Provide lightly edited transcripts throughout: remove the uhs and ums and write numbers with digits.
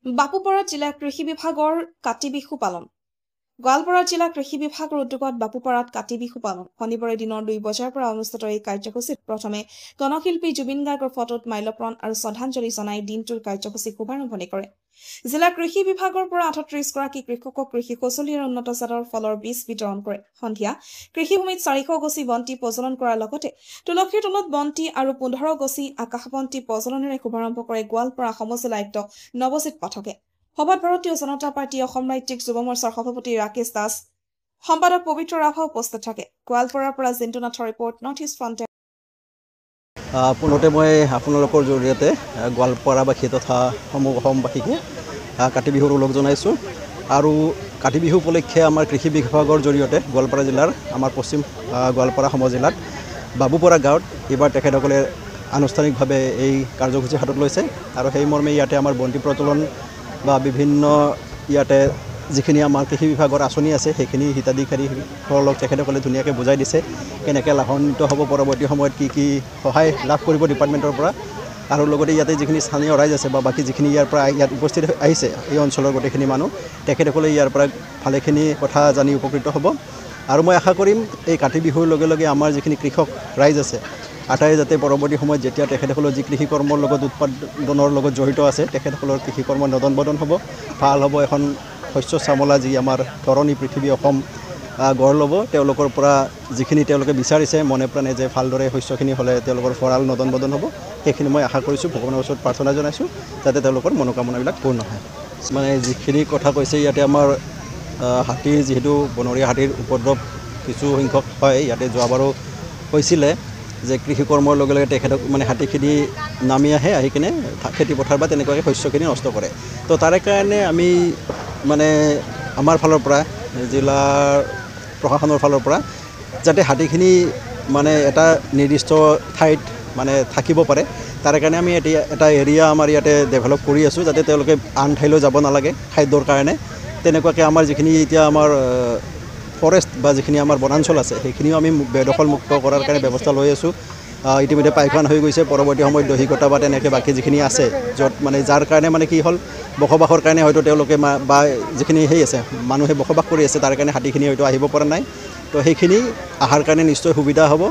বাপুপাৰা জিলা কৃষি বিভাগৰ কাতি বিহু পালন। গোৱালপাৰা জিলা কৃষি বিভাগৰ উদ্যোগত বাপুপাৰাত কাতি বিহু পালন। শনিবাৰে দিনৰ 2 বজাৰ পৰা অনুষ্ঠিত এই কাৰ্যসূচীত প্ৰথমে গণশিল্পী জুবিন গাৰ্গৰ ফটোত মাল্যৰ্পণ আৰু শ্ৰদ্ধাঞ্জলি জনাই দিনটোৰ কাৰ্যসূচী শুভাৰম্ভণি কৰে। জিলা কৃষি বিভাগৰ পৰা 38 গৰাকী কৃষকক কৃষি কৌশলী আৰু উন্নত জাতৰ ফলৰ বীজ বিতৰণ কৰে। সন্ধিয়া কৃষিভূমিত 400 গছি বন্তি প্ৰজ্বলন কৰাৰ লগতে তুলসীৰ তলত বন্তি আৰু 15 গছি আকাশবন্তি প্ৰজ্বলনেৰে শুভাৰম্ভ কৰে গোৱালপাৰা সমজিলা আয়ুক্ত নৱজিৎ পাঠকে। সভাত ভাৰতীয় জনতা পাৰ্টি অসম ৰাজ্যিক যুৱ মৰ্চাৰ সভাপতি ৰাকেশ দাস, সম্পাদক পবিত্ৰ ৰাভা উপস্থিত থাকে। গোৱালপাৰাৰ পৰা জিন্তু নাথৰ ৰিপৰ্ট, নৰ্থ ইষ্ট ফ্ৰণ্ট। পুনতে মই আপোনালোকৰ জৰিয়তে গোৱালপাৰাবাসী তথা সমূহ অসমবাসীকে কাতি বিহুৰ ওলগ জনাইছোঁ। আৰু কাতি বিহু উপলক্ষে আমাৰ কৃষি বিভাগৰ জৰিয়তে গোৱালপাৰা জিলাৰ আমাৰ পশ্চিম গোৱালপাৰা সমজিলাত বাবুপাৰা গাঁৱত এইবাৰ তেখেতসকলে আনুষ্ঠানিকভাৱে এই কাৰ্যসূচী হাতত লৈছে। আৰু সেই মৰ্মে ইয়াতে আমাৰ বন্তি প্ৰজ্বলন বা বিভিন্ন ইয়াতে যিখিনি আমাৰ কৃষি বিভাগৰ আঁচনি আছে সেইখিনি হিতাধিকাৰীসকলক তেখেতসকলে ধুনীয়াকৈ বুজাই দিছে, কেনেকৈ লাভান্বিত হ'ব, পৰৱৰ্তী সময়ত কি সহায় লাভ কৰিব ডিপাৰ্টমেণ্টৰ পৰা। আৰু লগতে ইয়াতে যিখিনি স্থানীয় ৰাইজ আছে বা বাকী যিখিনি ইয়াৰ পৰা ইয়াত উপস্থিত আহিছে এই অঞ্চলৰ গোটেইখিনি মানুহ, তেখেতসকলে ইয়াৰ পৰা ভালেখিনি কথা জানি উপকৃত হ'ব। আৰু মই আশা কৰিম এই কাতি বিহুৰ লগে লগে আমাৰ যিখিনি কৃষক ৰাইজ আছে আটাই যাতে পৰৱৰ্তী সময়ত যেতিয়া তেখেতসকলৰ যি কৃষি কৰ্মৰ লগত উৎপাদনৰ লগত জড়িত আছে তেখেতসকলৰ কৃষি কৰ্ম নদন বদন হ'ব, ভাল হ'ব, এখন শস্য শ্যামলা যি আমাৰ ধৰণী পৃথিৱী অসম গঢ় ল'ব। তেওঁলোকৰ পৰা যিখিনি তেওঁলোকে বিচাৰিছে মনে প্ৰাণে যে ভালদৰে শস্যখিনি হ'লে তেওঁলোকৰ ভঁৰাল নদন বদন হ'ব, সেইখিনি মই আশা কৰিছোঁ, ভগৱানৰ ওচৰত প্ৰাৰ্থনা জনাইছোঁ যাতে তেওঁলোকৰ মনোকামনাবিলাক পূৰ্ণ হয়। মানে যিখিনি কথা কৈছে ইয়াতে আমাৰ হাতীৰ যিহেতু বনৰীয়া হাতীৰ উপদ্ৰৱ কিছু সংখ্যক হয়, ইয়াতে যোৱাবাৰো হৈছিলে যে কৃষি কৰ্মৰ লগে লগে তেখেতক মানে হাতীখিনি নামি আহি কিনে খেতি পথাৰ বা তেনেকুৱাকৈ শস্যখিনি নষ্ট কৰে। তো তাৰে কাৰণে আমি মানে আমাৰ ফালৰ পৰা জিলাৰ প্ৰশাসনৰ ফালৰ পৰা যাতে হাতীখিনি মানে এটা নিৰ্দিষ্ট ঠাইত মানে থাকিব পাৰে, তাৰে কাৰণে আমি এতিয়া এটা এৰিয়া আমাৰ ইয়াতে ডেভেলপ কৰি আছোঁ যাতে তেওঁলোকে আন ঠাইলৈ যাব নালাগে খাদ্যৰ কাৰণে। তেনেকুৱাকৈ আমাৰ যিখিনি এতিয়া আমাৰ ফৰেষ্ট বা যিখিনি আমাৰ বনাঞ্চল আছে সেইখিনিও আমি বেদখলমুক্ত কৰাৰ কাৰণে ব্যৱস্থা লৈ আছোঁ। ইতিমধ্যে পাইখান হৈ গৈছে, পৰৱৰ্তী সময়ত দহিকটা বা তেনেকৈ বাকী যিখিনি আছে য'ত মানে যাৰ কাৰণে মানে কি হ'ল বসবাসৰ কাৰণে হয়তো তেওঁলোকে বা যিখিনি আছে মানুহে বসবাস কৰি আছে তাৰ কাৰণে হাতীখিনি হয়তো আহিব পৰা নাই। তো সেইখিনি অহাৰ কাৰণে নিশ্চয় সুবিধা হ'ব।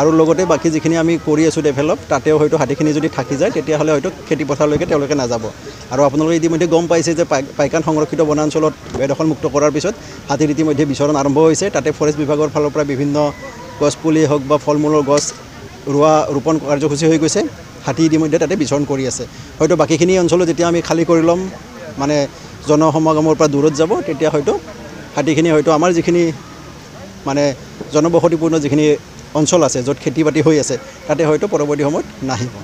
আৰু লগতে বাকী যিখিনি আমি কৰি আছোঁ ডেভেলপ, তাতেও হয়তো হাতীখিনি যদি থাকি যায় তেতিয়াহ'লে হয়তো খেতিপথাৰলৈকে তেওঁলোকে নাযাব। আৰু আপোনালোকে ইতিমধ্যে গম পাইছে যে পাইকান সংৰক্ষিত বনাঞ্চলত বেদখলমুক্ত কৰাৰ পিছত হাতীৰ ইতিমধ্যে বিচৰণ আৰম্ভ হৈছে। তাতে ফৰেষ্ট বিভাগৰ ফালৰ পৰা বিভিন্ন গছপুলি হওক বা ফল মূলৰ গছ ৰোপণ কাৰ্যসূচী হৈ গৈছে। হাতী ইতিমধ্যে তাতে বিচৰণ কৰি আছে। হয়তো বাকীখিনি অঞ্চলত যেতিয়া আমি খালী কৰি ল'ম, মানে জনসমাগমৰ পৰা দূৰত যাব, তেতিয়া হয়তো হাতীখিনি হয়তো আমাৰ যিখিনি মানে জনবসতিপূৰ্ণ যিখিনি অঞ্চল আছে য'ত খেতি বাতি হৈ আছে তাতে হয়তো পৰৱৰ্তী সময়ত নাহিব।